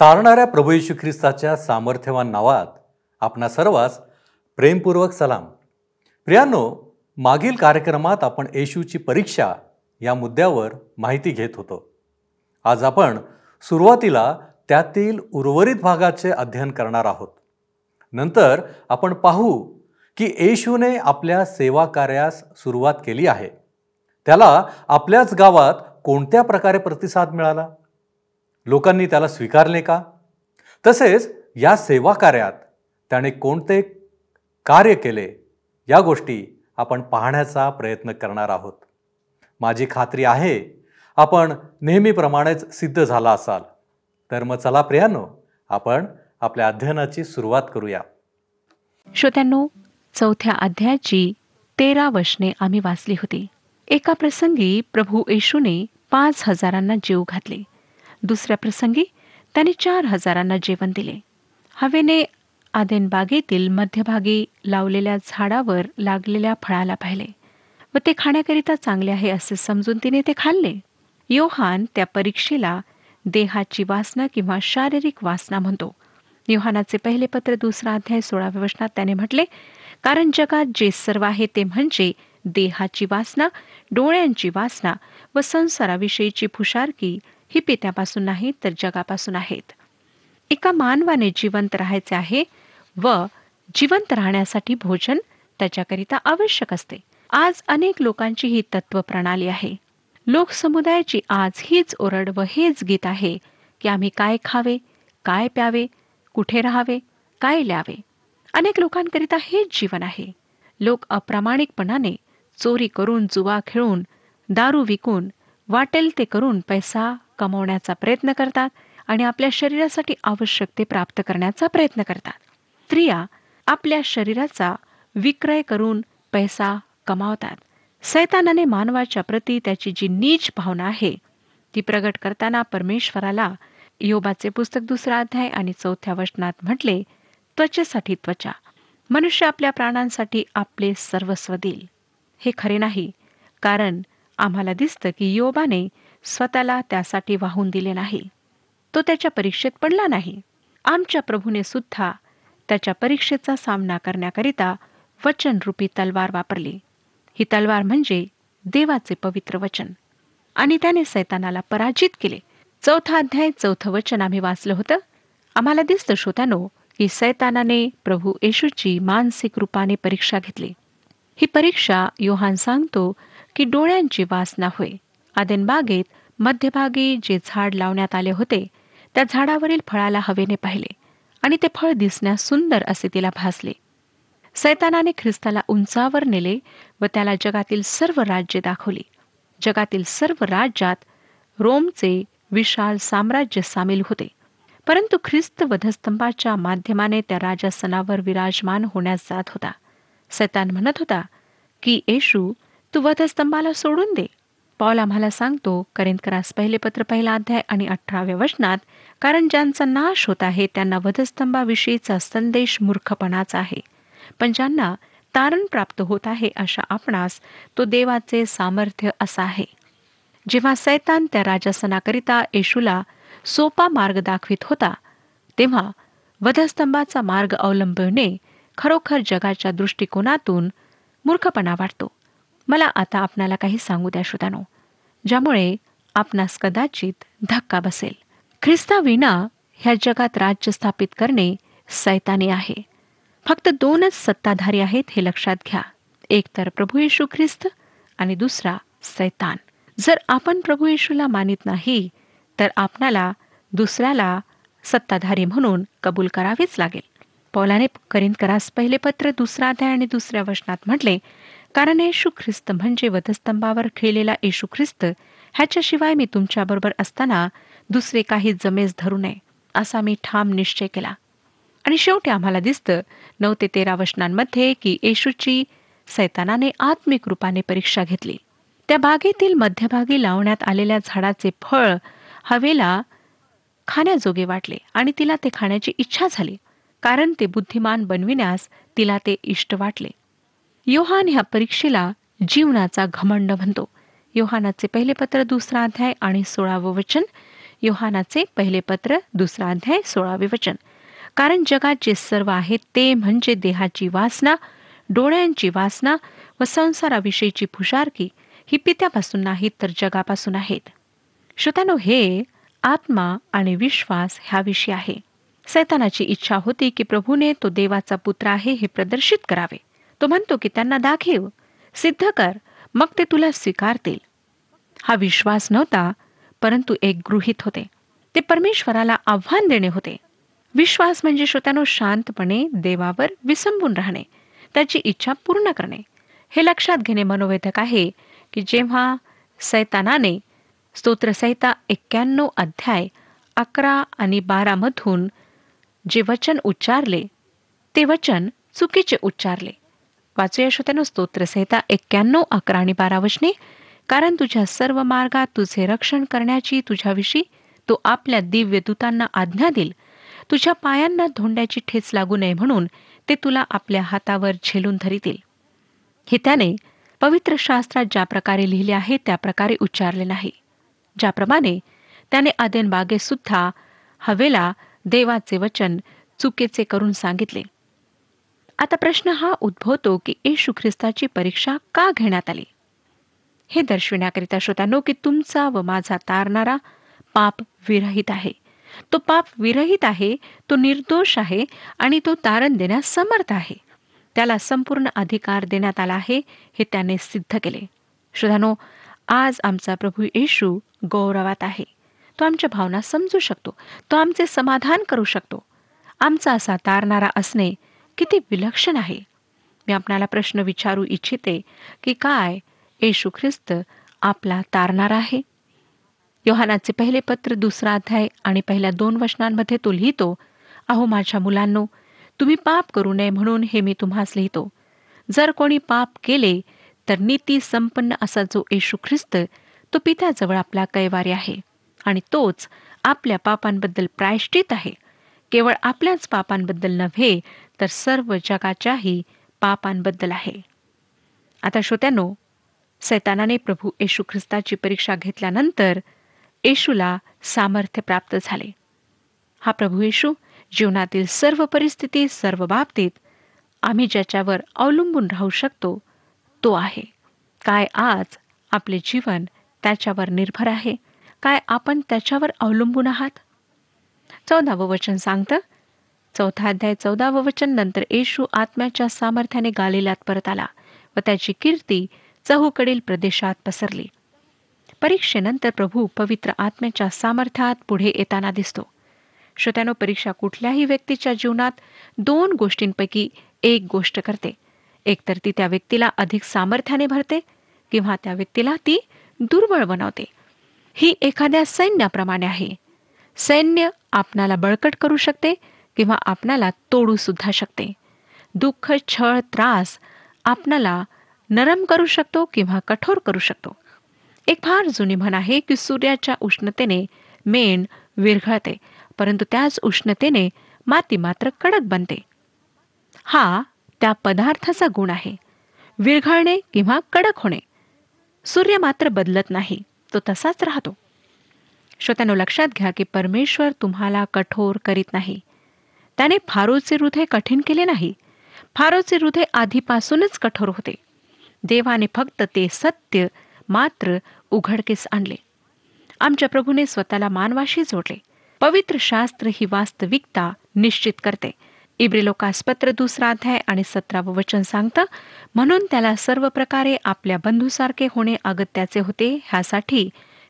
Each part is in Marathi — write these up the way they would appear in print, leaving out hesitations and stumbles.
तारणाऱ्या प्रभू येशू ख्रिस्ताच्या सामर्थ्यवान नावात आपणा सर्वांस प्रेमपूर्वक सलाम. प्रियांनो, मागील कार्यक्रमात आपण येशूची परीक्षा या मुद्द्यावर माहिती घेत होतो. आज आपण सुरुवातीला त्यातील उर्वरित भागाचे अध्ययन करणार आहोत. नंतर आपण पाहू की येशूने आपल्या सेवा कार्यास सुरुवात केली आहे. त्याला आपल्याच गावात कोणत्या प्रकारे प्रतिसाद मिळाला? लोकांनी त्याला स्वीकारले का? तसेच या सेवा कार्यात त्याने कोणते कार्य केले या गोष्टी आपण पाहण्याचा प्रयत्न करणार आहोत. माझी खात्री आहे आपण नेहमीप्रमाणेच सिद्ध झाला असाल. तर मग चला प्रियांनो, आपण आपल्या अध्ययनाची सुरुवात करूया. श्रोत्यांनो, 4थ्या अध्यायाची 13 वचने आम्ही वाचली होती. एका प्रसंगी प्रभू येशूने 5,000 जेवू घातले. दुसऱ्या प्रसंगी त्याने 4,000 जेवण दिले. हवेने आदेन बागेतील मध्यभागी लावलेल्या झाडावर लागलेल्या फळाला पाहिले व ते खाण्याकरिता चांगले आहे असे समजून तिने ते खाल्ले. योहान त्या परीक्षेला देहाची वासना किंवा शारीरिक वासना म्हणतो. योहानाचे पहिले पत्र 2 अध्याय 16व्या वचनात त्याने म्हटले, कारण जगात जे सर्व आहे ते म्हणजे देहाची वासना, डोळ्यांची वासना व संसाराविषयीची फुशारकी ही पित्यापासून नाही तर जगापासून आहेत. एका मानवाने जिवंत राहायचे आहे व जिवंत राहण्यासाठी भोजन त्याच्याकरिता आवश्यक असते. आज अनेक लोकांची ही तत्वप्रणाली आहे. लोकसमुदायाची आज हीच ओरड व हेच गीत आहे की आम्ही काय खावे, काय प्यावे, कुठे राहावे, काय ल्यावे. अनेक लोकांकरिता हेच जीवन आहे. लोक अप्रामाणिकपणाने चोरी करून, जुवा खेळून, दारू विकून, वाटेल ते करून पैसा कमवण्याचा प्रयत्न करतात आणि आपल्या शरीरासाठी आवश्यक ते प्राप्त करण्याचा प्रयत्न करतात. स्त्रिया आपल्या शरीराचा विक्रय करून पैसा कमावतात. सैतानाने मानवाच्या प्रती त्याची जी नीच भावना आहे ती प्रगट करताना परमेश्वराला योबाचे पुस्तक 2 अध्याय आणि 4थ्या वचनात म्हटले, त्वचेसाठी त्वचा, मनुष्य आपल्या प्राणांसाठी आपले सर्वस्व देईल. हे खरे नाही, कारण आम्हाला दिसतं की योबाने स्वतःला त्यासाठी वाहून दिले नाही. तो त्याच्या परीक्षेत पडला नाही. आमच्या प्रभूने सुद्धा त्याच्या परीक्षेचा सामना करण्याकरिता वचनरूपी तलवार वापरली. ही तलवार म्हणजे देवाचे पवित्र वचन, आणि त्याने सैतानाला पराजित केले. 4था अध्याय 4थं वचन आम्ही वाचलं होतं. आम्हाला दिसतं श्रोत्यानो की सैतानाने प्रभू येशूची मानसिक रूपाने परीक्षा घेतली. ही परीक्षा योहान सांगतो की डोळ्यांची वासना होय. आदेन बागेत मध्यभागी जे झाड लावण्यात आले होते त्या झाडावरील फळाला हवेने पाहिले आणि ते फळ दिसण्यास सुंदर असे तिला भासले. सैतानाने ख्रिस्ताला उंचावर नेले व त्याला जगातील सर्व राज्ये दाखवली. जगातील सर्व राज्यात रोमचे विशाल साम्राज्य सामील होते. परंतु ख्रिस्त वधस्तंभाच्या माध्यमाने त्या राजासनावर विराजमान होण्यास जात होता. सैतान म्हणत होता की येशू, तू वधस्तंभाला सोडून दे. पौल आम्हाला सांगतो करिंथकरास पहिले पत्र 1 अध्याय आणि 18व्या वचनात, कारण ज्यांचा नाश होत आहे त्यांना वधस्तंभाविषयीचा संदेश मूर्खपणाचा आहे, पण ज्यांना तारण प्राप्त होत आहे अशा आपणास तो देवाचे सामर्थ्य असा आहे. जेव्हा सैतान त्या राजासनाकरिता येशूला सोपा मार्ग दाखवित होता तेव्हा वधस्तंभाचा मार्ग अवलंबवणे खरोखर जगाच्या दृष्टिकोनातून मूर्खपणा वाटतो. मला आता आपणाला काही सांगू द्या श्रोत्यानो, ज्यामुळे आपणास कदाचित धक्का बसेल. ख्रिस्ताविना ह्या जगात राज्य स्थापित करणे सैतानी आहे. फक्त 2च सत्ताधारी आहेत हे लक्षात घ्या. एक तर प्रभू येशू ख्रिस्त आणि दुसरा सैतान. जर आपण प्रभू येशूला मानित नाही तर आपणाला दुसऱ्याला सत्ताधारी म्हणून कबूल करावेच लागेल. पौलाने करिंथकरास पहिले पत्र 2 अध्याय आणि 2ऱ्या वचनात म्हटले, कारण येशू ख्रिस्त म्हणजे वधस्तंभावर खेळलेला येशू ख्रिस्त, ह्याच्याशिवाय मी तुमच्याबरोबर असताना दुसरे काही जमेस धरू नये असा मी ठाम निश्चय केला. आणि शेवटी आम्हाला दिसतं 9 ते 13 वचनांमध्ये की येशूची सैतानाने आत्मिक रूपाने परीक्षा घेतली. त्या बागेतील मध्यभागी लावण्यात आलेल्या झाडाचे फळ हवेला खाण्याजोगे वाटले आणि तिला ते खाण्याची इच्छा झाली, कारण ते बुद्धिमान बनविण्यास तिला ते इष्ट वाटले. योहान ह्या परीक्षेला जीवनाचा घमंड म्हणतो. योहानाचे पहिले पत्र 2 अध्याय आणि 16वं वचन, योहानाचे पहिले पत्र 2 अध्याय 16 वचन. कारण जगात जे सर्व आहे ते म्हणजे देहाची वासना, डोळ्यांची वासना व संसाराविषयीची फुशारकी ही पित्यापासून नाहीत तर जगापासून आहेत. श्रोत्यानो, हे आत्मा आणि विश्वास ह्याविषयी आहे. सैतानाची इच्छा होती की प्रभूने तो देवाचा पुत्र आहे हे प्रदर्शित करावे. तो म्हणतो की त्यांना दाखव, सिद्ध कर, मग ते तुला स्वीकारतील. हा विश्वास नव्हता, परंतु एक गृहीत होते. ते परमेश्वराला आव्हान देणे होते. विश्वास म्हणजे श्रोत्यानो शांतपणे देवावर विसंबून राहणे, त्याची इच्छा पूर्ण करणे. हे लक्षात घेणे मनोवेधक आहे की जेव्हा सैतानाने स्तोत्रसंहिता 91 अध्याय 11 आणि 12 मधून जे वचन उच्चारले ते वचन चुकीचे उच्चारले. वाचूया श्रोत्यानो स्तोत्रसंहिता 91, 11 आणि 12 वचने. कारण तुझ्या सर्व मार्गात तुझे रक्षण करण्याची तुझ्याविषयी तो आपल्या दिव्य दूतांना आज्ञा देईल. तुझ्या पायांना धोंड्याची ठेच लागू नये म्हणून ते तुला आपल्या हातावर झेलून धरितील. हे त्याने पवित्र शास्त्रात ज्या प्रकारे लिहिले आहे त्या प्रकारे उच्चारले नाही, ज्याप्रमाणे त्याने आदेन बागेत सुद्धा हवेला देवाचे वचन चुकीचे करून सांगितले. आता प्रश्न हा उद्भवतो की येशू ख्रिस्ताची परीक्षा का घेण्यात आली? हे दर्शविण्याकरिता श्रोत्यांनो की तुमचा व माझा तारणारा पाप विरहित आहे. तो पाप विरहित आहे, तो निर्दोष आहे आणि तो तारण देण्यास समर्थ आहे. त्याला संपूर्ण अधिकार देण्यात आला आहे हे त्याने सिद्ध केले. श्रोत्यांनो, आज आमचा प्रभू येशू गौरवात आहे. तो आमच्या भावना समजू शकतो, तो आमचे समाधान करू शकतो. आमचा असा तारणारा असणे किती विलक्षण आहे. मी आपणाला प्रश्न विचारू इच्छिते की काय येशू ख्रिस्त आपला तारणारा आहे? योहानाचे पहिले पत्र 2 अध्याय आणि पहिल्या 2 वचनांमध्ये तो लिहितो, अहो माझ्या मुलांनो, तुम्ही पाप करू नये म्हणून हे मी तुम्हास लिहितो. जर कोणी पाप केले तर नीती संपन्न असा जो येशू ख्रिस्त तो पित्याजवळ आपला कैवारी आहे आणि तोच आपल्या पापांबद्दल प्रायश्चित आहे. केवळ आपल्याच पापांबद्दल नव्हे तर सर्व जगाच्याही पापांबद्दल आहे. आता श्रोत्यांनो, सैतानाने प्रभू येशू ख्रिस्ताची परीक्षा घेतल्यानंतर येशूला सामर्थ्य प्राप्त झाले. हा प्रभू येशू जीवनातील सर्व परिस्थिती, सर्व बाबतीत आम्ही ज्याच्यावर अवलंबून राहू शकतो तो आहे. काय आज आपले जीवन त्याच्यावर निर्भर आहे? काय आपण त्याच्यावर अवलंबून आहात? 14वे वचन सांगतं, 4 अध्याय 14वे वचन. नंतर येशू आत्म्याच्या सामर्थ्याने गालिलात परत आला व त्याची कीर्ती चहूकडील प्रदेशात पसरली. परीक्षेनंतर प्रभू पवित्र आत्म्याच्या सामर्थ्यात पुढे येताना दिसतो. श्रोत्यानो, परीक्षा कुठल्याही व्यक्तीच्या जीवनात 2 गोष्टींपैकी एक गोष्ट करते. एकतर ती त्या व्यक्तीला अधिक सामर्थ्याने भरते किंवा त्या व्यक्तीला ती दुर्बळ बनवते. ही एखाद्या सैन्याप्रमाणे आहे. सैन्य आपणाला बळकट करू शकते किंवा आपणाला तोडू सुद्धा शकते. दुःख, छळ, त्रास आपणाला नरम करू शकतो किंवा कठोर करू शकतो. एक फार जुनी म्हण आहे की सूर्याच्या उष्णतेने मेण विरघळते, परंतु त्याच उष्णतेने माती मात्र कडक बनते. हा त्या पदार्थाचा गुण आहे, विरघळणे किंवा कडक होणे. सूर्य मात्र बदलत नाही, तो तसाच राहतो. श्रोत्यांनो, लक्षात घ्या की परमेश्वर तुम्हाला कठोर करीत नाही. त्याने फारोचे हृदय कठीण केले नाही. फारोचे हृदय आधीपासूनच कठोर होते. देवाने फक्त ते सत्य मात्र उघडकीस आणले. आमच्या प्रभूने स्वतःला मानवाशी जोडले. पवित्र शास्त्र ही वास्तविकता निश्चित करते. इब्रिलोकास पत्र 2 अध्याय आणि 17वे वचन सांगतं, म्हणून त्याला सर्व प्रकारे आपल्या बंधूसारखे होणे अगत्याचे होते, ह्यासाठी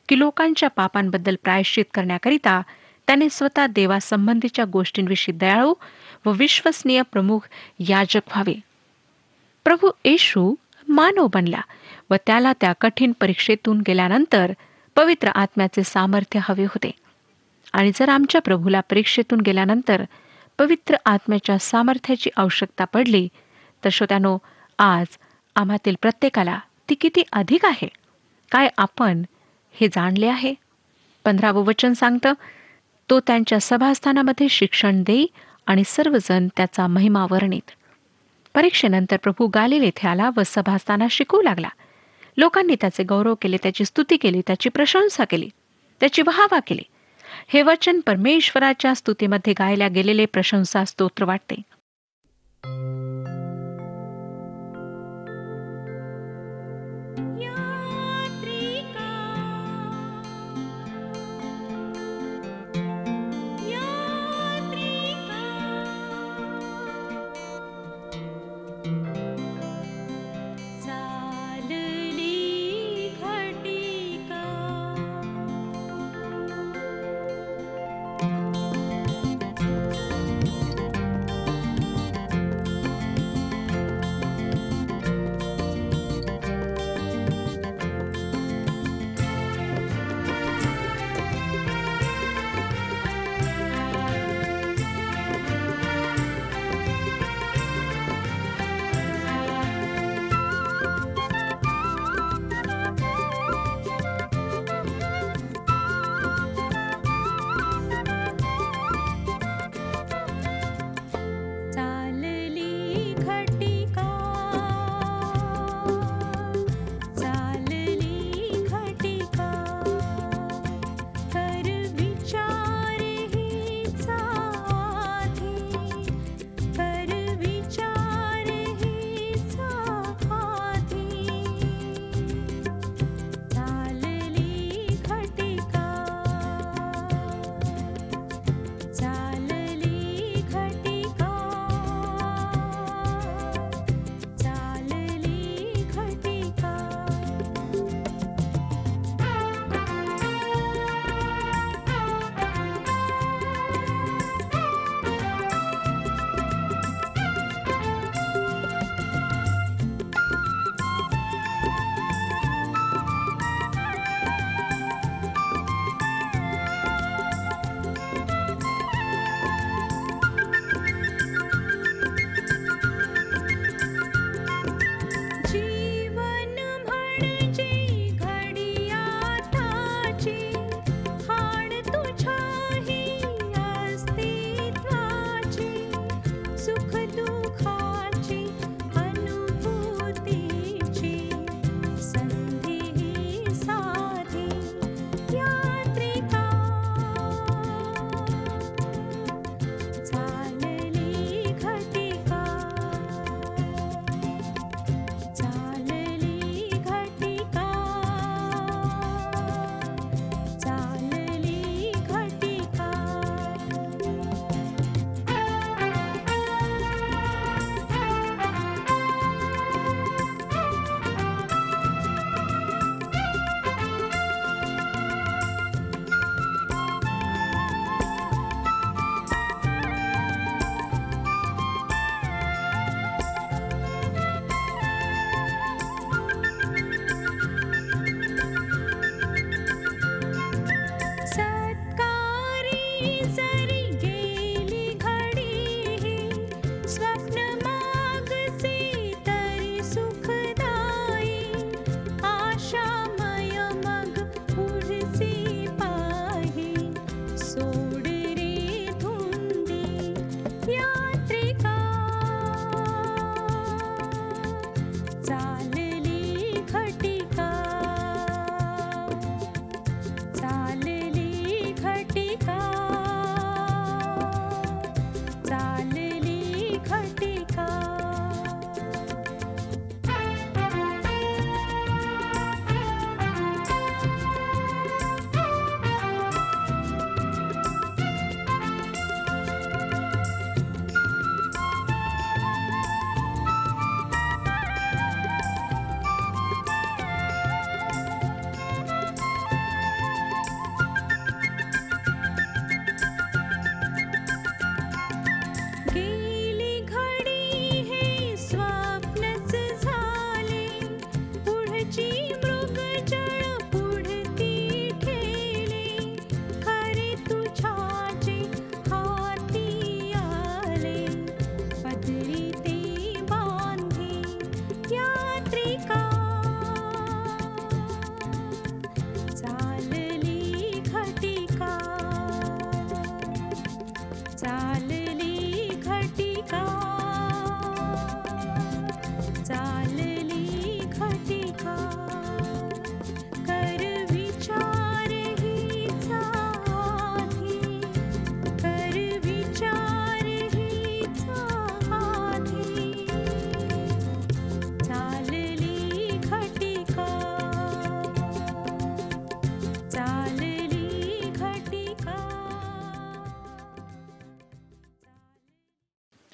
की लोकांच्या पापांबद्दल प्रायश्चित करण्याकरिता त्याने स्वतः देवासंबंधीच्या गोष्टींविषयी दयाळू व विश्वसनीय प्रमुख याजक व्हावे. प्रभू येशू मानव बनला व त्याला त्या कठीण परीक्षेतून गेल्यानंतर पवित्र आत्म्याचे सामर्थ्य हवे होते. आणि जर आमच्या प्रभूला परीक्षेतून गेल्यानंतर पवित्र आत्म्याच्या सामर्थ्याची आवश्यकता पडली तर श्रोत्यानो, आज आम्हातील प्रत्येकाला ती किती अधिक आहे? काय आपण हे जाणले आहे? 15वे वचन सांगतं, तो त्यांच्या सभास्थानामध्ये शिक्षण देई आणि सर्वजण त्याचा महिमा वर्णित. परीक्षेनंतर प्रभू गालिल येथे आला व सभास्थानात शिकवू लागला. लोकांनी त्याचे गौरव केले, त्याची स्तुती केली, त्याची प्रशंसा केली, त्याची वाहवा केली. हे वचन परमेश्वराच्या स्तुतीमध्ये गायल्या गेलेले प्रशंसा स्तोत्र वाटते.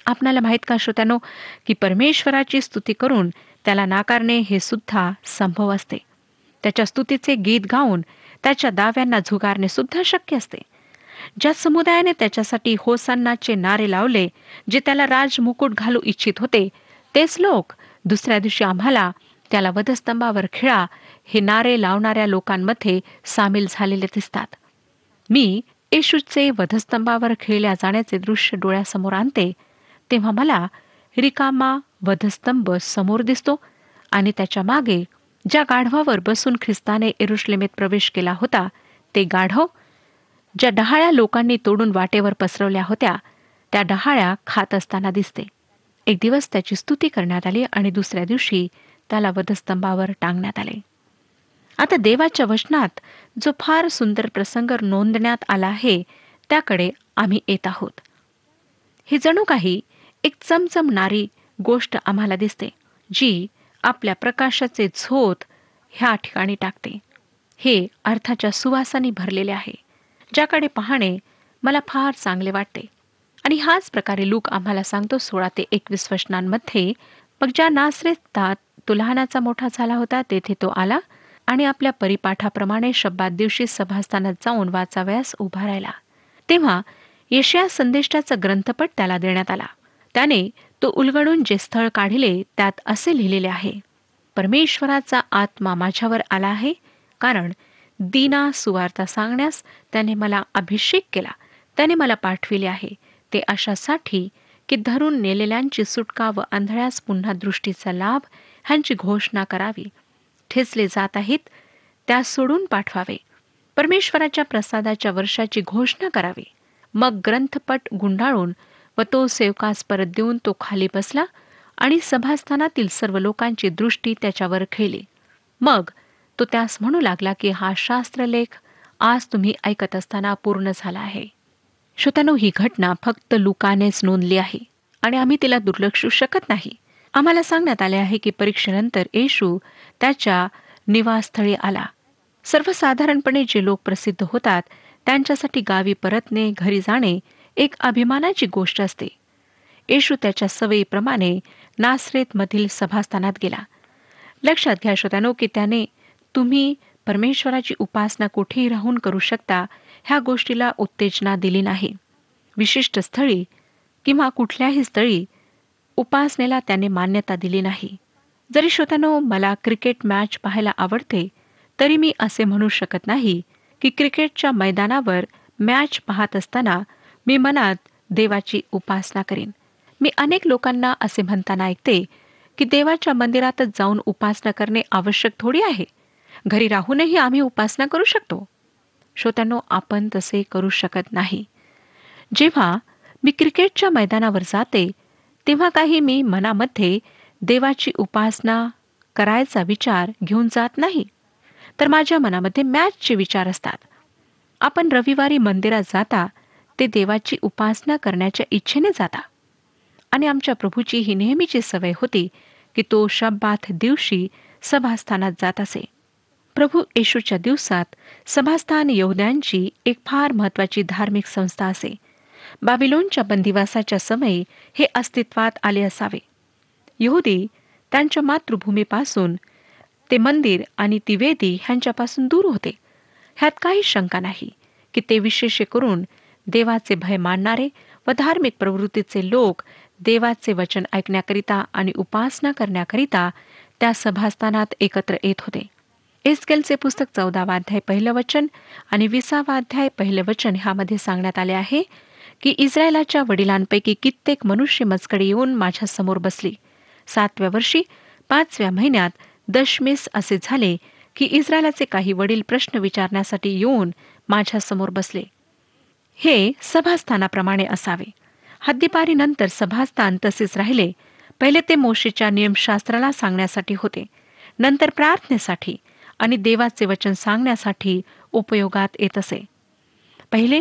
आपणाला माहीत का श्रोत्यानो, की परमेश्वराची स्तुती करून त्याला नाकारणे हे सुद्धा संभव असते. त्याच्या स्तुतीचे गीत गाऊन त्याच्या दाव्यांना झुगारणे सुद्धा शक्य असते. ज्या समुदायाने त्याच्यासाठी होसान्नाचे नारे लावले, जे त्याला राजमुकुट घालू इच्छित होते, तेच लोक दुसऱ्या दिवशी आम्हाला त्याला वधस्तंभावर खिळा हे नारे लावणाऱ्या लोकांमध्ये सामील झालेले दिसतात. मी येशूचे वधस्तंभावर खिळल्या जाण्याचे दृश्य डोळ्यासमोर आणते, तेव्हा मला रिकामा वधस्तंभ समोर दिसतो आणि त्याच्या मागे ज्या गाढवावर बसून ख्रिस्ताने यरुशलेमेत प्रवेश केला होता, ते गाढव ज्या डहाळ्या लोकांनी तोडून वाटेवर पसरवल्या होत्या, त्या डहाळ्या खात असताना दिसते. एक दिवस त्याची स्तुती करण्यात आली आणि दुसऱ्या दिवशी त्याला वधस्तंभावर टांगण्यात आले. आता देवाच्या वचनात जो फार सुंदर प्रसंग नोंदण्यात आला आहे, त्याकडे आम्ही येत आहोत. ही जणू काही एक चमचमणारी गोष्ट आम्हाला दिसते, जी आपल्या प्रकाशाचे झोत ह्या ठिकाणी टाकते. हे अर्थाच्या सुवासाने भरलेले आहे, ज्याकडे पाहणे मला फार चांगले वाटते. आणि हाच प्रकारे लूक आम्हाला सांगतो 16 ते 21 वचनांमध्ये, मग ज्या नासरेतात तो लहानाचा मोठा झाला होता, तेथे तो आला आणि आपल्या परिपाठाप्रमाणे शब्बात दिवशी सभास्थानात जाऊन वाचावयास उभा राहिला. तेव्हा यशाया संदेष्टाचा ग्रंथपट त्याला देण्यात आला. त्याने तो उलगडून जे स्थळ काढिले, त्यात असे लिहिलेले आहे, परमेश्वराचा आत्मा माझ्यावर आला आहे, कारण दीना सुवार्ता सांगण्यास त्याने मला अभिषेक केला. त्याने मला पाठविले आहे, ते अशासाठी की धरून नेलेल्यांची सुटका व आंधळ्यास पुन्हा दृष्टीचा लाभ ह्यांची घोषणा करावी. ठेचले जात आहेत त्यास सोडून पाठवावे. परमेश्वराच्या प्रसादाच्या वर्षाची घोषणा करावी. मग ग्रंथपट गुंडाळून व तो सेवकास परत देऊन तो खाली बसला आणि सभास्थानातील सर्व लोकांची दृष्टी त्याच्यावर खेळली. मग तो त्यास म्हणू लागला की हा शास्त्रलेख आज तुम्ही ऐकत असताना पूर्ण झाला आहे. श्रोत्यानो, ही घटना फक्त लुकानेच नोंदली आहे आणि आम्ही तिला दुर्लक्षू शकत नाही. आम्हाला सांगण्यात आले आहे की परीक्षेनंतर येशू त्याच्या निवासस्थळी आला. सर्वसाधारणपणे जे लोक प्रसिद्ध होतात त्यांच्यासाठी गावी परतणे, घरी जाणे एक अभिमानाची गोष्ट असते. येशू त्याच्या सवयीप्रमाणे नासरेतमधील सभास्थानात गेला. लक्षात घ्या श्रोत्यानो, की त्याने तुम्ही परमेश्वराची उपासना कुठेही राहून करू शकता ह्या गोष्टीला उत्तेजना दिली नाही. विशिष्ट स्थळी किंवा कुठल्याही स्थळी उपासनेला त्याने मान्यता दिली नाही. जरी श्रोत्यानो मला क्रिकेट मॅच पाहायला आवडते, तरी मी असे म्हणू शकत नाही की क्रिकेटच्या मैदानावर मॅच पाहत असताना मी मनात देवाची उपासना करीन. मी अनेक लोकांना असे म्हणताना ऐकते की देवाच्या मंदिरातच जाऊन उपासना करणे आवश्यक थोडी आहे, घरी राहूनही आम्ही उपासना करू शकतो. श्रोत्यांनो, आपण तसे करू शकत नाही. जेव्हा मी क्रिकेटच्या मैदानावर जाते, तेव्हा काही मी मनामध्ये देवाची उपासना करायचा विचार घेऊन जात नाही, तर माझ्या मनामध्ये मॅचचे विचार असतात. आपण रविवारी मंदिरात जाता ते देवाची उपासना करण्याच्या इच्छेने जाता. आणि आमच्या प्रभूची ही नेहमीची सवय होती की तो शब्बात दिवशी सभास्थानात जात असे. प्रभू येशूच्या दिवसात सभास्थान यहुद्यांची एक फार महत्त्वाची धार्मिक संस्था असे. बाबिलोनच्या बंदिवासाच्या समयी हे अस्तित्वात आले असावे. यहुदी त्यांच्या मातृभूमीपासून ते मंदिर आणि ती वेदी ह्यांच्यापासून दूर होते. ह्यात काही शंका नाही की ते विशेष करून देवाचे भय मानणारे व धार्मिक प्रवृत्तीचे लोक देवाचे वचन ऐकण्याकरिता आणि उपासना करण्याकरिता त्या सभास्थानात एकत्र येत होते. एस्केलचे पुस्तक 14 अध्याय 1 वचन आणि 20 अध्याय 1 वचन ह्यामध्ये सांगण्यात आले आहे की इस्रायलाच्या वडिलांपैकी कित्येक मनुष्य मजकडे येऊन माझ्या समोर बसली. 7व्या वर्षी 5व्या महिन्यात दशमेस असे झाले की इस्रायलाचे काही वडील प्रश्न विचारण्यासाठी येऊन माझ्या समोर बसले. हे सभास्थानाप्रमाणे असावे. हद्दीपारीनंतर सभास्थान तसेच राहिले. पहिले ते मोशेच्या नियमशास्त्राला सांगण्यासाठी होते, नंतर प्रार्थनेसाठी आणि देवाचे वचन सांगण्यासाठी उपयोगात येत असे. पहिले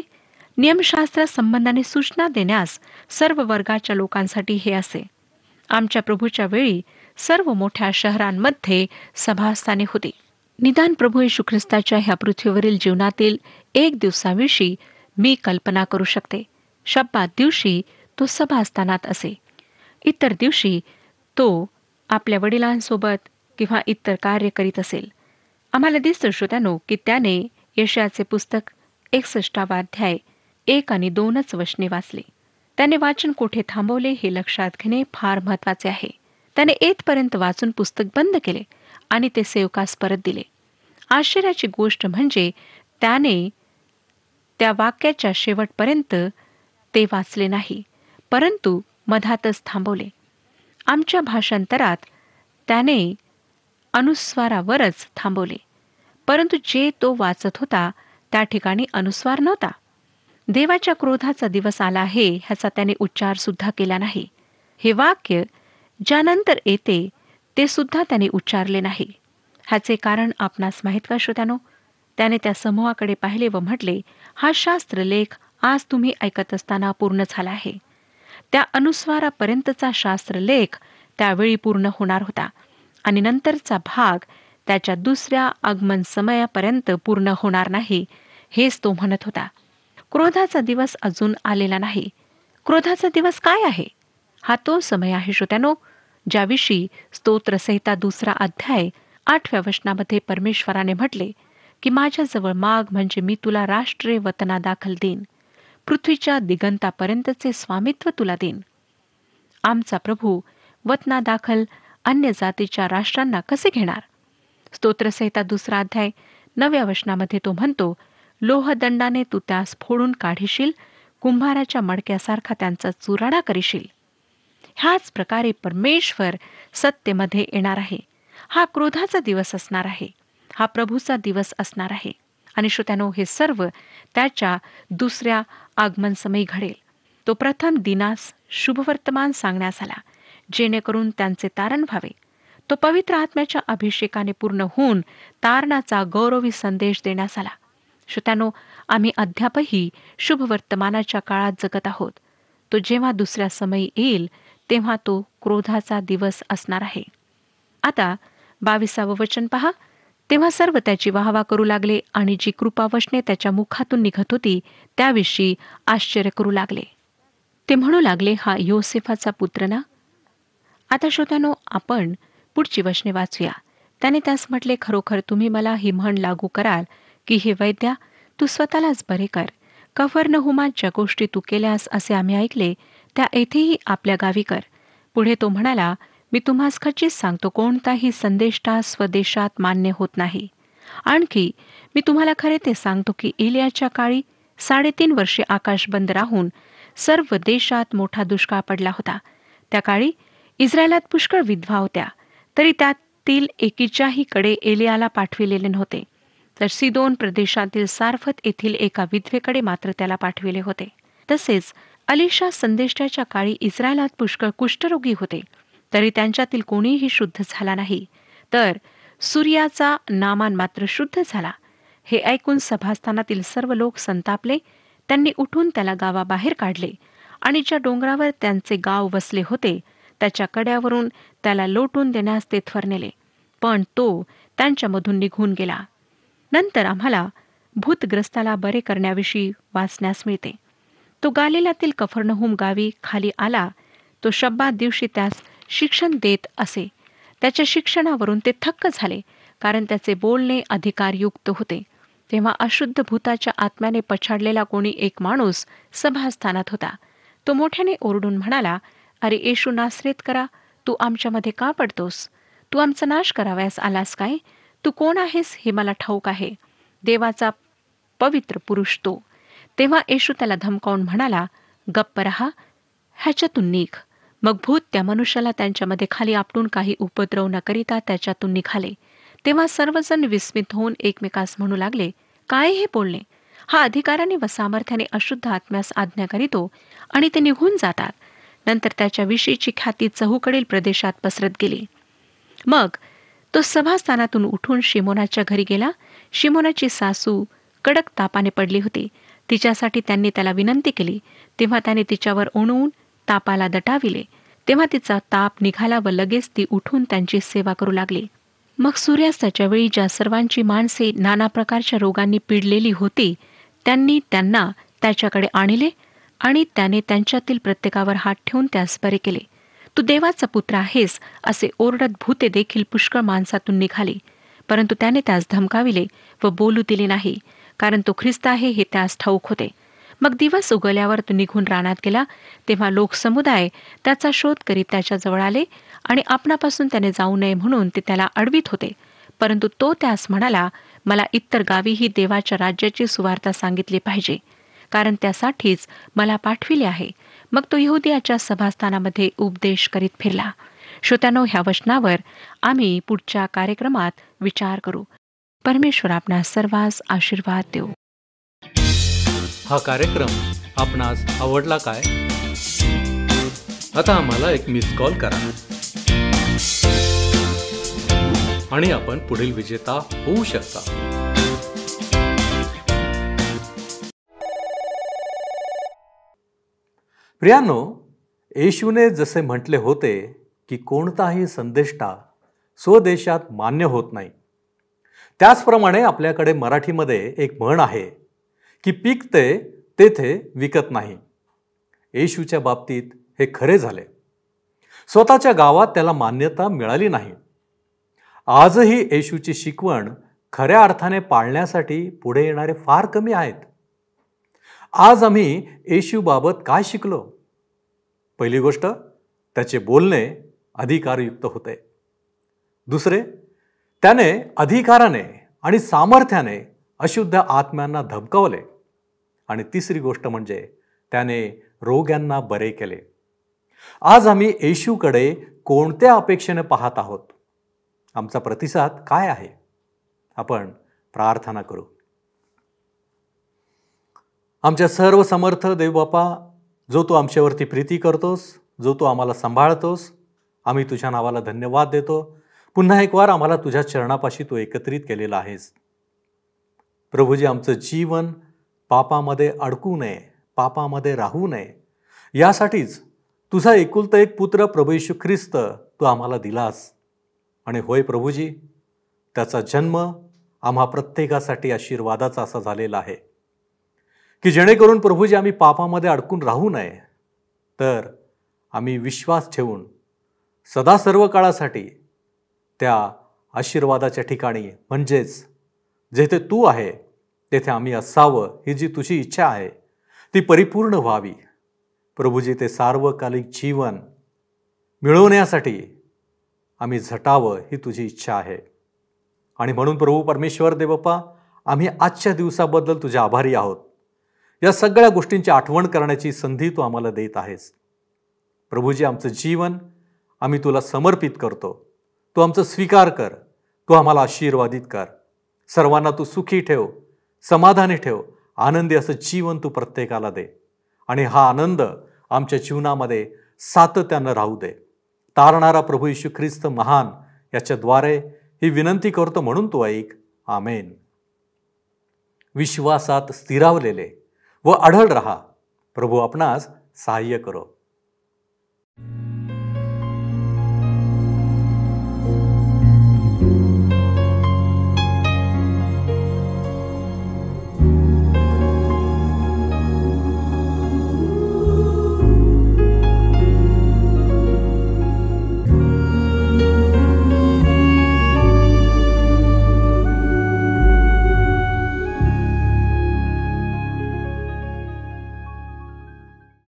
नियमशास्त्र संबंधाने सूचना देण्यास सर्व वर्गाच्या लोकांसाठी हे असे. आमच्या प्रभूच्या वेळी सर्व मोठ्या शहरांमध्ये सभास्थाने होती. निदान प्रभू येशू ख्रिस्ताच्या ह्या पृथ्वीवरील जीवनातील एक दिवसाविषयी मी कल्पना करू शकते. शब्बात दिवशी तो सभास्थानात असे. इतर दिवशी तो आपल्या वडिलांसोबत किंवा इतर कार्य करीत असेल. आम्हाला दिसतं श्रोत्यानो की त्याने यशाचे पुस्तक 61 अध्याय 1 आणि 2 वचने वाचले. त्याने वाचन कोठे थांबवले हे लक्षात घेणे फार महत्वाचे आहे. त्याने येथपर्यंत वाचून पुस्तक बंद केले आणि ते सेवकास परत दिले. आश्चर्याची गोष्ट म्हणजे त्याने त्या वाक्याच्या शेवटपर्यंत ते वाचले नाही, परंतु मधातच थांबवले. आमच्या भाषांतरात त्याने अनुस्वारावरच थांबवले, परंतु जे तो वाचत होता त्या ठिकाणी अनुस्वार नव्हता. देवाच्या क्रोधाचा दिवस आला आहे ह्याचा त्याने उच्चार सुद्धा केला नाही. हे वाक्य ज्यानंतर येते ते सुद्धा त्याने उच्चारले नाही. ह्याचे कारण आपणास माहीत का श्रोत्यानो? त्याने त्या समूहाकडे पाहिले व म्हटले, हा शास्त्रलेख आज तुम्ही ऐकत असताना पूर्ण झाला आहे. त्या अनुस्वारापर्यंतचा शास्त्रलेख त्यावेळी पूर्ण होणार होता आणि नंतरचा भाग त्याच्या दुसऱ्या आगमन समयापर्यंत पूर्ण होणार नाही, हेच तो म्हणत होता. क्रोधाचा दिवस अजून आलेला नाही. क्रोधाचा दिवस काय आहे? हा तो समय आहे श्रोत्यानो, ज्याविषयी स्तोत्रसंहिता 2 अध्याय 8 वचनामध्ये परमेश्वराने म्हटले की माझ्याजवळ माग म्हणजे मी तुला राष्ट्रे वतना दाखल देईन, पृथ्वीच्या दिगंतापर्यंतचे स्वामित्व तुला देईन. आमचा प्रभू वतना दाखल अन्य जातीच्या राष्ट्रांना कसे घेणार? स्तोत्रसंहिता 2 अध्याय 9 वचनामध्ये तो म्हणतो, लोहदंडाने तू त्यास फोडून काढीशील, कुंभाराच्या मडक्यासारखा त्यांचा चुराडा करीशील. ह्याच प्रकारे परमेश्वर सत्तेमध्ये येणार आहे. हा क्रोधाचा दिवस असणार आहे. हा प्रभूचा दिवस असणार आहे. आणि श्रोत्यानो, हे सर्व त्याच्या दुसऱ्या आगमन समयी घडेल. तो प्रथम दिनास शुभवर्तमान सांगण्यास आला, जेणेकरून त्यांचे तारण व्हावे. तो पवित्र आत्म्याच्या अभिषेकाने पूर्ण होऊन तारणाचा गौरवी संदेश देण्यास आला. श्रोत्यानो, आम्ही अद्यापही शुभवर्तमानाच्या काळात जगत आहोत. तो जेव्हा दुसऱ्या समयी येईल तेव्हा तो क्रोधाचा दिवस असणार आहे. आता 22 वचन पहा. तेव्हा सर्व त्याची वाहवा करू लागले आणि जी कृपावचने त्याच्या मुखातून निघत होती त्याविषयी आश्चर्य करू लागले. ते म्हणू लागले, हा योसेफाचा पुत्र ना? आता श्रोत्यानो, आपण पुढची वचने वाचूया. त्याने त्यास म्हटले, खरोखर तुम्ही मला ही म्हण लागू कराल की हे वैद्या, तू स्वतःलाच बरे कर. कफरनहुमात ज्या गोष्टी तू केल्यास असे आम्ही ऐकले त्या येथेही आपल्या गावी कर. पुढे तो म्हणाला, मी तुम्हास खचित सांगतो, कोणताही संदेष्टा स्वदेशात मान्य होत नाही. आणखी मी तुम्हाला खरे ते सांगतो की एलियाच्या काळी 3.5 वर्षे आकाश बंद राहून सर्व देशात मोठा दुष्काळ पडला होता. त्या काळी इस्रायलात पुष्कळ विधवा होत्या, तरी त्यातील एकीच्याही कडे एलियाला पाठविलेले नव्हते. तर सिदोन प्रदेशातील सारफत येथील एका विधवेकडे मात्र त्याला पाठविले होते. तसेच अलिशा संदेष्टाच्या काळी इस्रायलात पुष्कळ कुष्ठरोगी होते, तरी त्यांच्यातील कोणीही शुद्ध झाला नाही. तर सूर्याचा नामान मात्र शुद्ध झाला. हे ऐकून सभास्थानातील सर्व लोक संतापले. त्यांनी उठून त्याला गावाबाहेर काढले आणि ज्या डोंगरावर त्यांचे गाव वसले होते त्याच्या कड्यावरून त्याला लोटून देण्यास ते थवर नेले. पण तो त्यांच्यामधून निघून गेला. नंतर आम्हाला भूतग्रस्ताला बरे करण्याविषयी वाचण्यास मिळते. तो गालिलातील कफरनहूम गावी खाली आला. तो शब्बात दिवशी त्यास शिक्षण देत असे. त्याच्या शिक्षणावरून ते थक्क झाले, कारण त्याचे बोलणे अधिकारयुक्त होते. तेव्हा अशुद्ध भूताच्या आत्म्याने पछाडलेला कोणी एक माणूस सभास्थानात होता. तो मोठ्याने ओरडून म्हणाला, अरे येशू नासरेत करा, तू आमच्यामध्ये का पडतोस? तू आमचा नाश करावयास आलास काय? तू कोण आहेस हे मला ठाऊक आहे, देवाचा पवित्र पुरुष तो. तेव्हा येशू त्याला धमकावून म्हणाला, गप्प रहा, ह्याच्यातून निघ. मग भूत त्या मनुष्याला त्यांच्यामध्ये खाली आपटून काही उपद्रव न करिता त्याच्यातून निघाले. तेव्हा सर्वजण विस्मित होऊन एकमेकास म्हणू लागले, काय हे बोलणे? हा अधिकाराने व सामर्थ्याने अशुद्ध आत्म्यास आज्ञा करीतो आणि ते निघून जातात. नंतर त्याच्या विषयीची ख्याती चहूकडील प्रदेशात पसरत गेली. मग तो सभास्थानातून उठून शिमोनाच्या घरी गेला. शिमोनाची सासू कडक तापाने पडली होती. तिच्यासाठी त्यांनी त्याला विनंती केली. तेव्हा त्याने तिच्यावर ओणवून तापाला दटाविले. तेव्हा तिचा ताप निघाला व लगेच ती उठून त्यांची सेवा करू लागली. मग सूर्यास्ताच्या वेळी ज्या सर्वांची माणसे नाना प्रकारच्या रोगांनी पिडलेली होती त्यांनी त्यांना त्याच्याकडे आणले आणि त्याने त्यांच्यातील प्रत्येकावर हात ठेवून त्यास बरे केले. तू देवाचा पुत्र आहेस असे ओरडत भूते देखील पुष्कळ माणसातून निघाली. परंतु त्याने त्यास धमकाविले व बोलू दिले नाही, कारण तो ख्रिस्त आहे हे त्यास ठाऊक होते. मग दिवस उगवल्यावर तो निघून रानात गेला. तेव्हा लोकसमुदाय त्याचा शोध करीत त्याच्याजवळ आले आणि आपणापासून त्याने जाऊ नये म्हणून ते त्याला अडवित होते. परंतु तो त्यास म्हणाला, मला इतर गावीही देवाच्या राज्याची सुवार्ता सांगितली पाहिजे, कारण त्यासाठीच मला पाठविले आहे. मग तो यहुदियाच्या सभास्थानामध्ये उपदेश करीत फिरला. श्रोत्यानो, ह्या वचनावर आम्ही पुढच्या कार्यक्रमात विचार करू. परमेश्वर आपणास सर्वांस आशीर्वाद देऊ. हा कार्यक्रम आपणास आवडला काय? आता आम्हाला एक मिस कॉल करा आणि आपण पुढील विजेता होऊ शकता. प्रियांनो, येशूने जसे म्हटले होते की कोणताही संदेष्टा स्वदेशात मान्य होत नाही, त्याचप्रमाणे आपल्याकडे मराठीमध्ये एक म्हण आहे की पिकते तेथे विकत नाही. येशूच्या बाबतीत हे खरे झाले. स्वतःच्या गावात त्याला मान्यता मिळाली नाही. आजही येशूची शिकवण खऱ्या अर्थाने पाळण्यासाठी पुढे येणारे फार कमी आहेत. आज आम्ही येशूबाबत काय शिकलो? पहिली गोष्ट, त्याचे बोलणे अधिकारयुक्त होते. दुसरे, त्याने अधिकाराने आणि सामर्थ्याने अशुद्ध आत्म्यांना धमकावले. आणि तिसरी गोष्ट म्हणजे त्याने रोग्यांना बरे केले. आज आम्ही येशूकडे कोणत्या अपेक्षेने पाहत आहोत? आमचा प्रतिसाद काय आहे? आपण प्रार्थना करू. आमच्या सर्व समर्थ देवबापा, जो तू आमच्यावरती प्रीती करतोस, जो तू आम्हाला सांभाळतोस, आम्ही तुझ्या नावाला धन्यवाद देतो. पुन्हा एक वार आम्हाला तुझ्या चरणापाशी तू एकत्रित केलेलं आहेस. प्रभूजी, आमचं जीवन पापामध्ये अडकू नये, पापामध्ये राहू नये, यासाठीच तुझा एकुलता एक पुत्र प्रभू येशू ख्रिस्त तू आम्हाला दिलास. आणि होय प्रभूजी, त्याचा जन्म आम्हा प्रत्येकासाठी आशीर्वादाचा असा झालेला आहे की जेणेकरून प्रभूजी आम्ही पापामध्ये अडकून राहू नये, तर आम्ही विश्वास ठेवून सदा सर्व काळासाठी त्या आशीर्वादाच्या ठिकाणी, म्हणजेच जेथे तू आहे तेथे आम्ही असावं, ही जी तुझी इच्छा आहे ती परिपूर्ण व्हावी. प्रभूजी, ते सार्वकालिक जीवन मिळवण्यासाठी आम्ही झटावं, ही तुझी इच्छा आहे. आणि म्हणून प्रभू परमेश्वर देवप्पा, आम्ही आजच्या दिवसाबद्दल तुझे आभारी आहोत. या सगळ्या गोष्टींची आठवण करण्याची संधी तू आम्हाला देत आहेस. प्रभूजी, आमचं जीवन आम्ही तुला समर्पित करतो. तू आमचं स्वीकार कर, तू आम्हाला आशीर्वादित कर. सर्वांना तू सुखी ठेव, समाधानी ठेव, आनंदी असं जीवन तू प्रत्येकाला दे. आणि हा आनंद आमच्या जीवनामध्ये सातत्यानं राहू दे. तारणारा प्रभू येशू ख्रिस्त महान याच्याद्वारे ही विनंती करतो, म्हणून तू ऐक. आमेन. विश्वासात स्थिरावलेले व अढळ रहा. प्रभू आपणास सहाय्य करो.